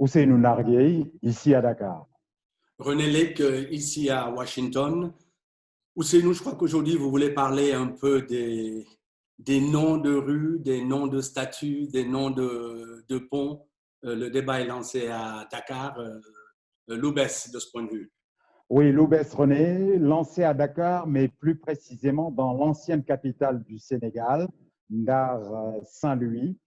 Ousseynou Narguey, ici à Dakar. René Lec, ici à Washington. Ousseynou, je crois qu'aujourd'hui, vous voulez parler un peu des noms de rues, des noms de statues, des noms de ponts. Le débat est lancé à Dakar. Loubès, de ce point de vue. Oui, Loubès René, lancé à Dakar, mais plus précisément dans l'ancienne capitale du Sénégal, Ndar Saint-Louis,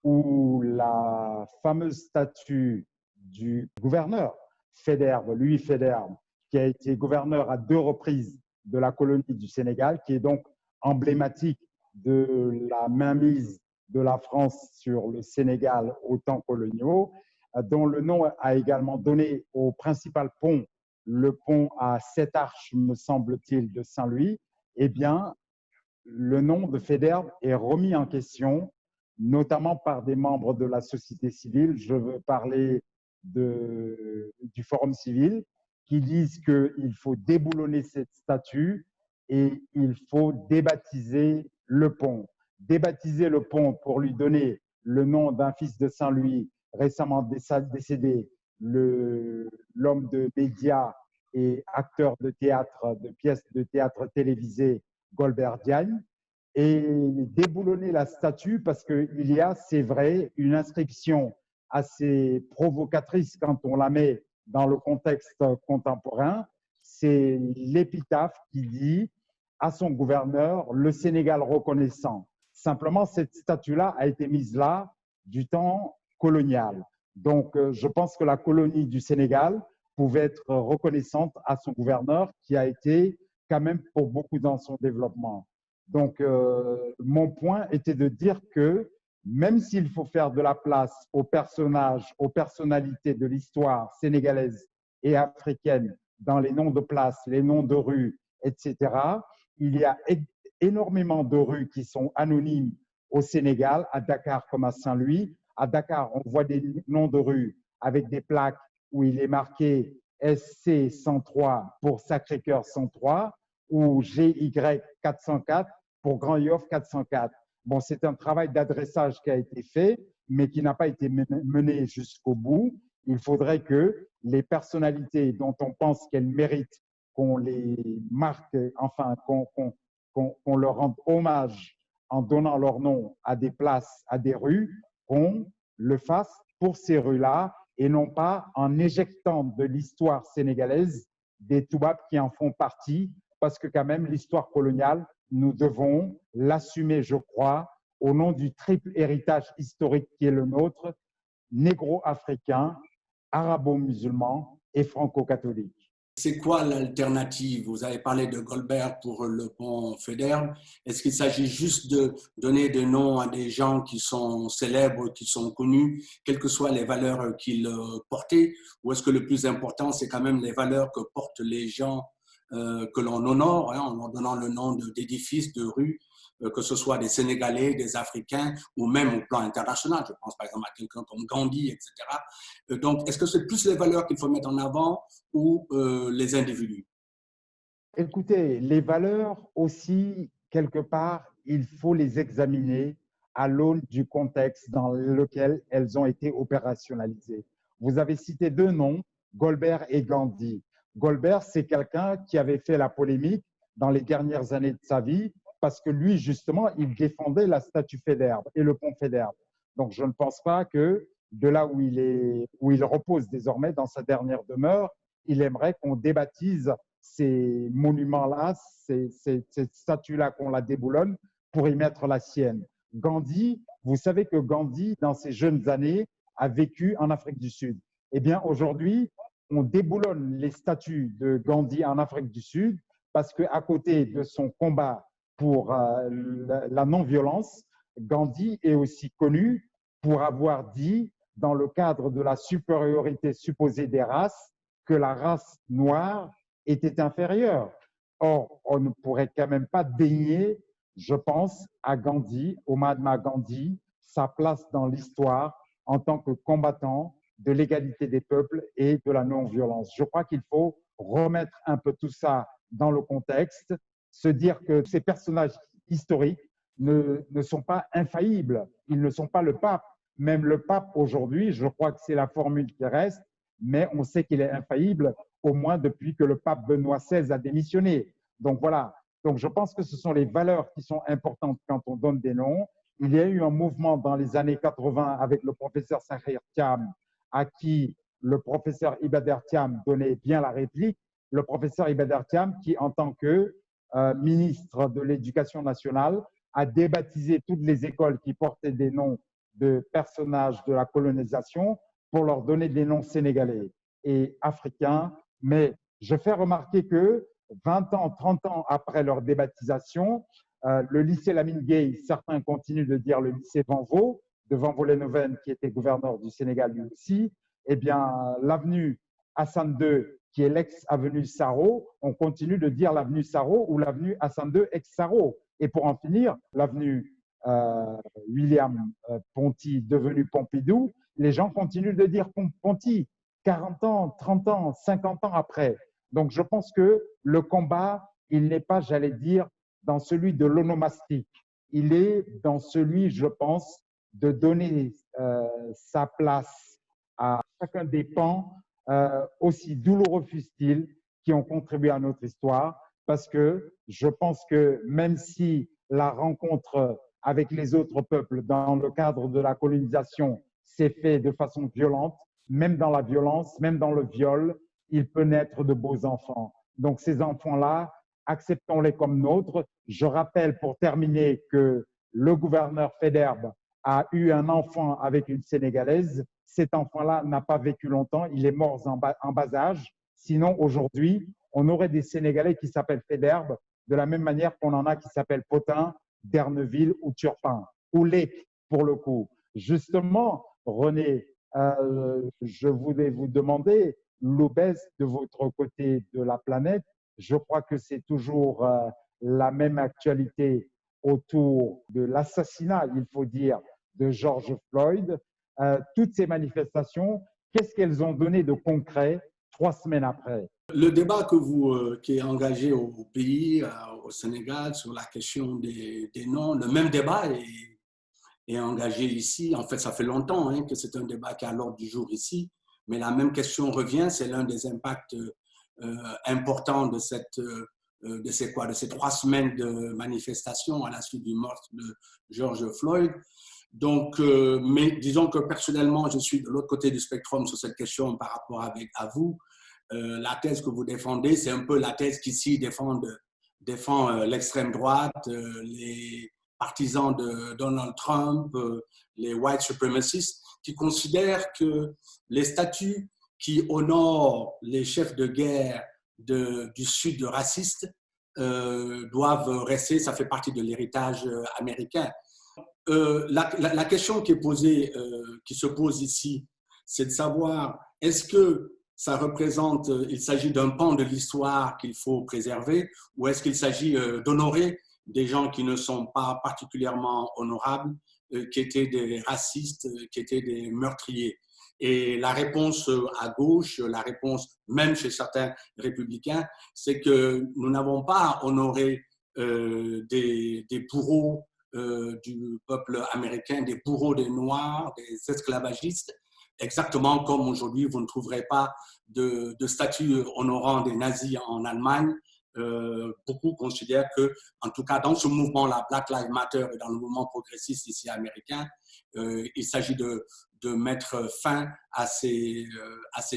où la fameuse statue du gouverneur Faidherbe, Louis Faidherbe, qui a été gouverneur à 2 reprises de la colonie du Sénégal, qui est donc emblématique de la mainmise de la France sur le Sénégal aux temps coloniaux, dont le nom a également donné au principal pont, le pont à 7 arches, me semble-t-il, de Saint-Louis, eh bien, le nom de Faidherbe est remis en question, notamment par des membres de la société civile. Je veux parler du Forum civil, qui disent qu'il faut déboulonner cette statue et il faut débaptiser le pont. Débaptiser le pont pour lui donner le nom d'un fils de Saint-Louis récemment décédé, l'homme de médias et acteur de théâtre, de pièces de théâtre télévisées, Golbert Diagne, et déboulonner la statue parce qu'il y a, c'est vrai, une inscription assez provocatrice quand on la met dans le contexte contemporain. C'est l'épitaphe qui dit à son gouverneur, le Sénégal reconnaissant. Simplement, cette statue-là a été mise là du temps colonial. Donc, je pense que la colonie du Sénégal pouvait être reconnaissante à son gouverneur qui a été quand même pour beaucoup dans son développement. Donc, mon point était de dire que même s'il faut faire de la place aux personnages, aux personnalités de l'histoire sénégalaise et africaine dans les noms de places, les noms de rues, etc., il y a énormément de rues qui sont anonymes au Sénégal, à Dakar comme à Saint-Louis. À Dakar, on voit des noms de rues avec des plaques où il est marqué SC 103 pour Sacré-Cœur 103 ou GY 404 pour Grand Yoff 404. Bon, c'est un travail d'adressage qui a été fait, mais qui n'a pas été mené jusqu'au bout. Il faudrait que les personnalités dont on pense qu'elles méritent qu'on les marque, enfin, qu'on leur rende hommage en donnant leur nom à des places, à des rues, qu'on le fasse pour ces rues-là et non pas en éjectant de l'histoire sénégalaise des Toubabs qui en font partie, parce que quand même l'histoire coloniale, nous devons l'assumer, je crois, au nom du triple héritage historique qui est le nôtre, négro-africain, arabo-musulman et franco-catholique. C'est quoi l'alternative? Vous avez parlé de Goldberg pour le pont Faidherbe. Est-ce qu'il s'agit juste de donner des noms à des gens qui sont célèbres, qui sont connus, quelles que soient les valeurs qu'ils portaient? Ou est-ce que le plus important, c'est quand même les valeurs que portent les gens que l'on honore, hein, en leur donnant le nom d'édifices, de rues, que ce soit des Sénégalais, des Africains, ou même au plan international. Je pense par exemple à quelqu'un comme Gandhi, etc. Donc, est-ce que c'est plus les valeurs qu'il faut mettre en avant ou les individus? Écoutez, les valeurs aussi, quelque part, il faut les examiner à l'aune du contexte dans lequel elles ont été opérationnalisées. Vous avez cité 2 noms, Goldberg et Gandhi. Goldberg, c'est quelqu'un qui avait fait la polémique dans les dernières années de sa vie parce que lui, justement, il défendait la statue Faidherbe et le pont Faidherbe. Donc, je ne pense pas que de là où il repose désormais dans sa dernière demeure, il aimerait qu'on débaptise ces monuments-là, cette statue-là, qu'on la déboulonne pour y mettre la sienne. Gandhi, vous savez que Gandhi, dans ses jeunes années, a vécu en Afrique du Sud. Eh bien, aujourd'hui, on déboulonne les statues de Gandhi en Afrique du Sud parce qu'à côté de son combat pour la non-violence, Gandhi est aussi connu pour avoir dit, dans le cadre de la supériorité supposée des races, que la race noire était inférieure. Or, on ne pourrait quand même pas dénier, je pense, à Gandhi, au Mahatma Gandhi, sa place dans l'histoire en tant que combattant de l'égalité des peuples et de la non-violence. Je crois qu'il faut remettre un peu tout ça dans le contexte, se dire que ces personnages historiques ne sont pas infaillibles. Ils ne sont pas le pape, Même le pape aujourd'hui, je crois que c'est la formule qui reste, mais on sait qu'il est infaillible, au moins depuis que le pape Benoît XVI a démissionné. Donc voilà. Donc je pense que ce sont les valeurs qui sont importantes quand on donne des noms. Il y a eu un mouvement dans les années 80 avec le professeur Sahir Thiam, à qui le professeur Ibader Thiam donnait bien la réplique. Le professeur Ibader Thiam, qui en tant que ministre de l'Éducation nationale, a débaptisé toutes les écoles qui portaient des noms de personnages de la colonisation pour leur donner des noms sénégalais et africains. Mais je fais remarquer que 20 ans, 30 ans après leur débaptisation, le lycée Lamine Gueye, certains continuent de dire le lycée Vanvo, de Vanvo-les-Neuvaines, qui était gouverneur du Sénégal lui aussi, eh bien, l'avenue Hassan II, qui est l'ex-avenue Saro, on continue de dire l'avenue Saro ou l'avenue Hassan II ex-Saro. Et pour en finir, l'avenue William Ponty, devenu Pompidou, les gens continuent de dire Ponty, 40 ans, 30 ans, 50 ans après. Donc, je pense que le combat, il n'est pas, j'allais dire, dans celui de l'onomastique. Il est dans celui, je pense, de donner sa place à chacun des pans, aussi douloureux fussent-ils, qui ont contribué à notre histoire, parce que je pense que même si la rencontre avec les autres peuples dans le cadre de la colonisation s'est fait de façon violente, même dans la violence, même dans le viol, il peut naître de beaux enfants. Donc ces enfants-là, acceptons-les comme nôtres. Je rappelle pour terminer que le gouverneur Faidherbe a eu un enfant avec une Sénégalaise. Cet enfant-là n'a pas vécu longtemps, il est mort en bas âge. Sinon, aujourd'hui, on aurait des Sénégalais qui s'appellent Faidherbe, de la même manière qu'on en a qui s'appellent Potin, Derneville ou Turpin, ou Lake pour le coup. Justement, René, je voulais vous demander, l'obèse de votre côté de la planète, je crois que c'est toujours la même actualité autour de l'assassinat, il faut dire, de George Floyd. Toutes ces manifestations, qu'est-ce qu'elles ont donné de concret 3 semaines après? Le débat qui est engagé au pays, au Sénégal, sur la question des noms, le même débat est engagé ici. En fait, ça fait longtemps que c'est un débat qui est à l'ordre du jour ici, mais la même question revient. C'est l'un des impacts importants de ces 3 semaines de manifestations à la suite du meurtre de George Floyd. Donc, mais disons que personnellement, je suis de l'autre côté du spectrum sur cette question par rapport à vous. La thèse que vous défendez, c'est un peu la thèse qu'ici défend l'extrême droite, les partisans de Donald Trump, les white supremacists, qui considèrent que les statuts qui honorent les chefs de guerre du Sud racistes doivent rester, ça fait partie de l'héritage américain. La question qui est posée, qui se pose ici, c'est de savoir est-ce que ça représente, il s'agit d'un pan de l'histoire qu'il faut préserver, ou est-ce qu'il s'agit d'honorer des gens qui ne sont pas particulièrement honorables, qui étaient des racistes, qui étaient des meurtriers. Et la réponse à gauche, la réponse même chez certains républicains, c'est que nous n'avons pas honoré des bourreaux du peuple américain, des bourreaux des Noirs, des esclavagistes, exactement comme aujourd'hui, vous ne trouverez pas de statue honorant des nazis en Allemagne. Beaucoup considèrent que, en tout cas dans ce mouvement-là, Black Lives Matter et dans le mouvement progressiste ici américain, il s'agit de mettre fin à ces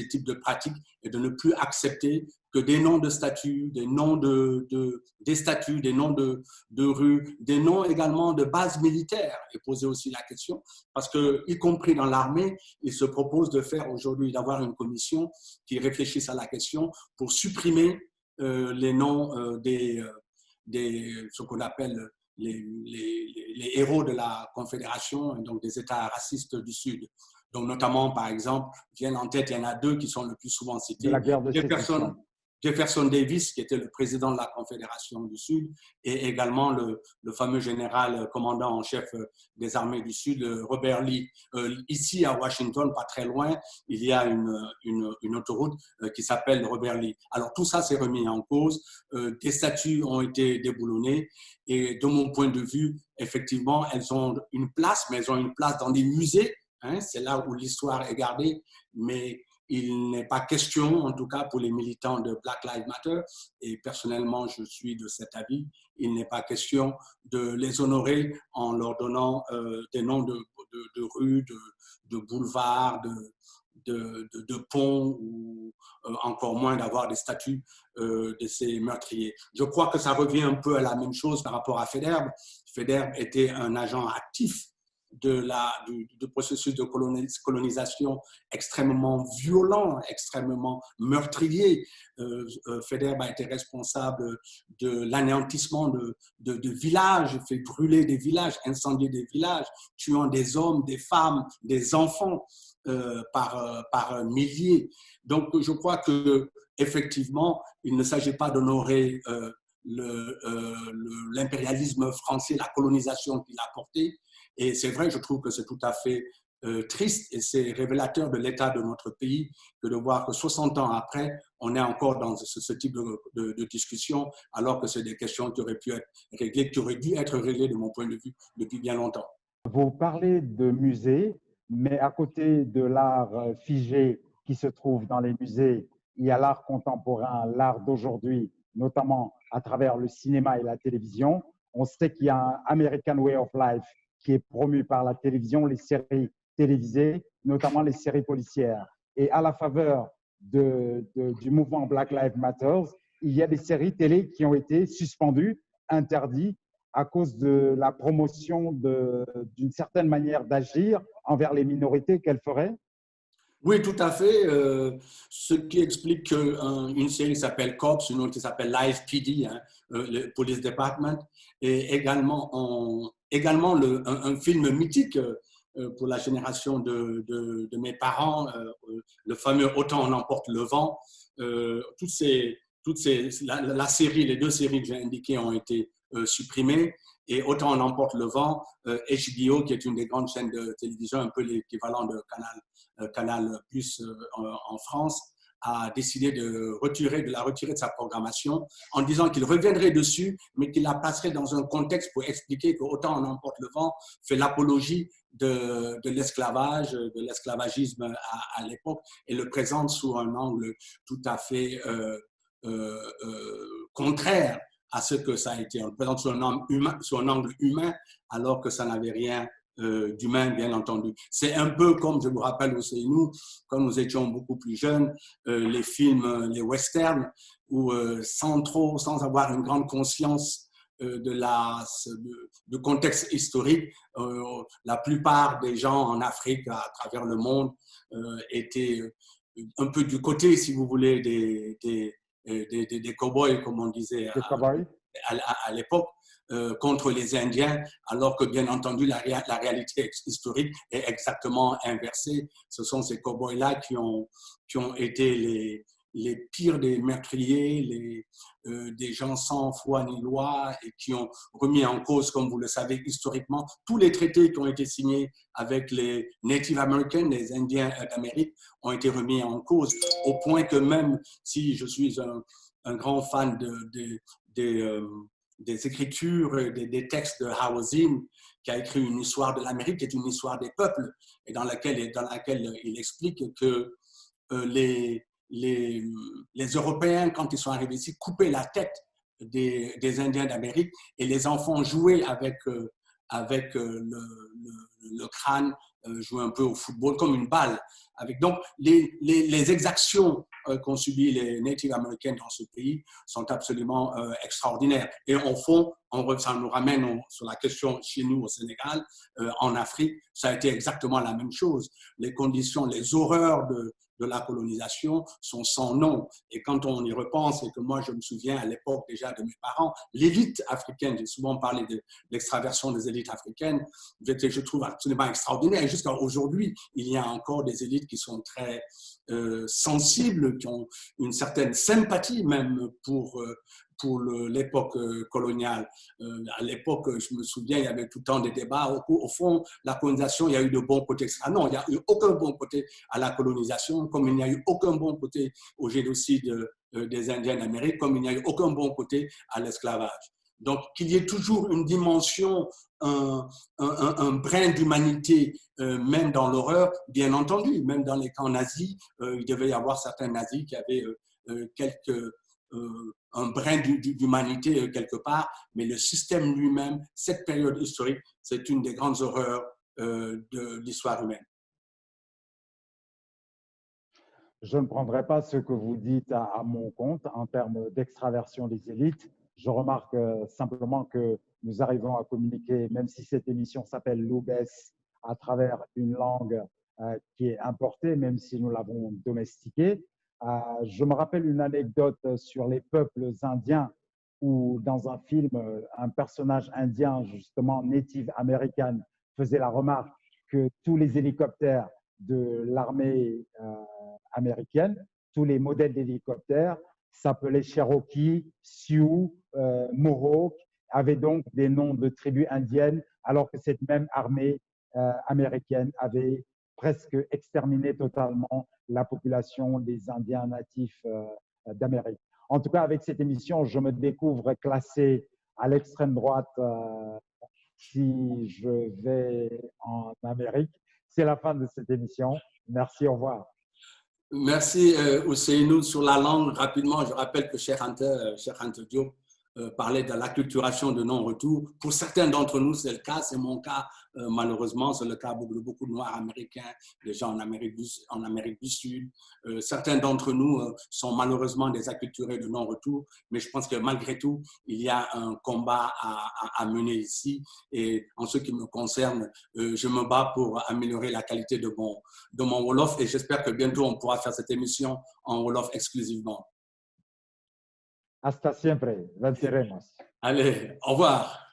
types de pratiques et de ne plus accepter que des noms de statues, des noms des statues, des noms de rues, des noms également de bases militaires. Et poser aussi la question, parce que, y compris dans l'armée, il se propose de faire aujourd'hui, d'avoir une commission qui réfléchisse à la question pour supprimer les noms ce qu'on appelle les héros de la Confédération, donc des États racistes du Sud. Donc, notamment, par exemple, viennent en tête, il y en a 2 qui sont le plus souvent cités. De la guerre de sécession. Jefferson Davis, qui était le président de la Confédération du Sud, et également le fameux général commandant en chef des armées du Sud, Robert Lee. Ici, à Washington, pas très loin, il y a une autoroute qui s'appelle Robert Lee. Alors, tout ça s'est remis en cause. Des statues ont été déboulonnées. Et de mon point de vue, effectivement, elles ont une place, mais elles ont une place dans des musées hein, c'est là où l'histoire est gardée, mais il n'est pas question, en tout cas pour les militants de Black Lives Matter, et personnellement je suis de cet avis, il n'est pas question de les honorer en leur donnant des noms de rues, de boulevards, de ponts, ou encore moins d'avoir des statues de ces meurtriers. Je crois que ça revient un peu à la même chose par rapport à Faidherbe. Faidherbe était un agent actif du processus de colonisation extrêmement violent, extrêmement meurtrier. Faidherbe a été responsable de l'anéantissement de villages, fait brûler des villages, incendier des villages, tuant des hommes, des femmes, des enfants par milliers. Donc, je crois que effectivement, il ne s'agit pas d'honorer l'impérialisme français, la colonisation qu'il a apportée. Et c'est vrai, je trouve que c'est tout à fait triste et c'est révélateur de l'état de notre pays que de voir que 60 ans après, on est encore dans ce type de discussion, alors que c'est des questions qui auraient pu être réglées, qui auraient dû être réglées de mon point de vue depuis bien longtemps. Vous parlez de musées, mais à côté de l'art figé qui se trouve dans les musées, il y a l'art contemporain, l'art d'aujourd'hui, notamment à travers le cinéma et la télévision. On sait qu'il y a un American Way of Life qui est promu par la télévision, les séries télévisées, notamment les séries policières. Et à la faveur du mouvement Black Lives Matter, il y a des séries télé qui ont été suspendues, interdites, à cause de la promotion d'une certaine manière d'agir envers les minorités qu'elle ferait? Oui, tout à fait. Ce qui explique qu'une série s'appelle Cops, une autre qui s'appelle Live PD, hein, le Police Department, et également un film mythique pour la génération de mes parents, le fameux Autant en emporte le vent. La série, les deux séries que j'ai indiquées ont été supprimées. Et Autant en emporte le vent, HBO, qui est une des grandes chaînes de télévision, un peu l'équivalent de Canal Plus en France, a décidé de la retirer de sa programmation en disant qu'il reviendrait dessus, mais qu'il la placerait dans un contexte pour expliquer qu'Autant en emporte le vent fait l'apologie de l'esclavage, de l'esclavagisme à l'époque, et le présente sous un angle tout à fait contraire à ce que ça a été. On le présente sur un angle humain, alors que ça n'avait rien d'humain, bien entendu. C'est un peu comme, je me rappelle aussi, nous, quand nous étions beaucoup plus jeunes, les films, les westerns, où sans avoir une grande conscience de contexte historique, la plupart des gens en Afrique, à travers le monde, étaient un peu du côté, si vous voulez, des cow-boys, comme on disait à l'époque, contre les Indiens, alors que bien entendu la réalité historique est exactement inversée. Ce sont ces cow-boys-là qui ont été les pires des meurtriers, des gens sans foi ni loi, et qui ont remis en cause, comme vous le savez, historiquement, tous les traités qui ont été signés avec les Native Americans, les Indiens d'Amérique, ont été remis en cause, au point que même si je suis un grand fan des écritures, des textes de Howard Zinn, qui a écrit une histoire de l'Amérique, qui est une histoire des peuples, et dans laquelle il explique que les Européens, quand ils sont arrivés ici, coupaient la tête des Indiens d'Amérique, et les enfants jouaient avec le crâne, jouaient un peu au football comme une balle. Donc, les exactions qu'ont subies les Native Americans dans ce pays sont absolument extraordinaires. Et au fond, ça nous ramène sur la question chez nous au Sénégal, en Afrique, ça a été exactement la même chose. Les conditions, les horreurs de la colonisation sont sans nom. Et quand on y repense, et que moi je me souviens à l'époque déjà de mes parents, l'élite africaine, j'ai souvent parlé de l'extraversion des élites africaines, je trouve absolument extraordinaire. Et jusqu'à aujourd'hui, il y a encore des élites qui sont très sensibles, qui ont une certaine sympathie même pour l'époque coloniale. À l'époque, je me souviens, il y avait tout le temps des débats. Au fond, la colonisation, il y a eu de bons côtés. Ah non, il n'y a eu aucun bon côté à la colonisation, comme il n'y a eu aucun bon côté au génocide des Indiens d'Amérique, comme il n'y a eu aucun bon côté à l'esclavage. Donc, qu'il y ait toujours une dimension, un brin d'humanité, même dans l'horreur, bien entendu, même dans les camps nazis, il devait y avoir certains nazis qui avaient un brin d'humanité quelque part, mais le système lui-même, cette période historique, c'est une des grandes horreurs de l'histoire humaine. Je ne prendrai pas ce que vous dites à mon compte en termes d'extraversion des élites. Je remarque simplement que nous arrivons à communiquer, même si cette émission s'appelle Loubès, à travers une langue qui est importée, même si nous l'avons domestiquée. Je me rappelle une anecdote sur les peuples indiens où, dans un film, un personnage indien, justement native américaine, faisait la remarque que tous les hélicoptères de l'armée américaine, tous les modèles d'hélicoptères s'appelaient Cherokee, Sioux, Mohawk, avaient donc des noms de tribus indiennes, alors que cette même armée américaine avait presque exterminé totalement la population des Indiens natifs d'Amérique. En tout cas, avec cette émission, je me découvre classé à l'extrême droite si je vais en Amérique. C'est la fin de cette émission. Merci, au revoir. Merci Ousseynou. Sur la langue, rapidement, je rappelle que Cheikh Anta Diop parlait de l'acculturation de non-retour. Pour certains d'entre nous, c'est le cas, c'est mon cas, malheureusement, c'est le cas de beaucoup de Noirs américains, des gens en Amérique du Sud. Certains d'entre nous sont malheureusement des acculturés de non-retour, mais je pense que malgré tout, il y a un combat à mener ici. Et en ce qui me concerne, je me bats pour améliorer la qualité de mon Wolof et j'espère que bientôt on pourra faire cette émission en Wolof exclusivement. Hasta siempre. Venceremos. Allez, au revoir.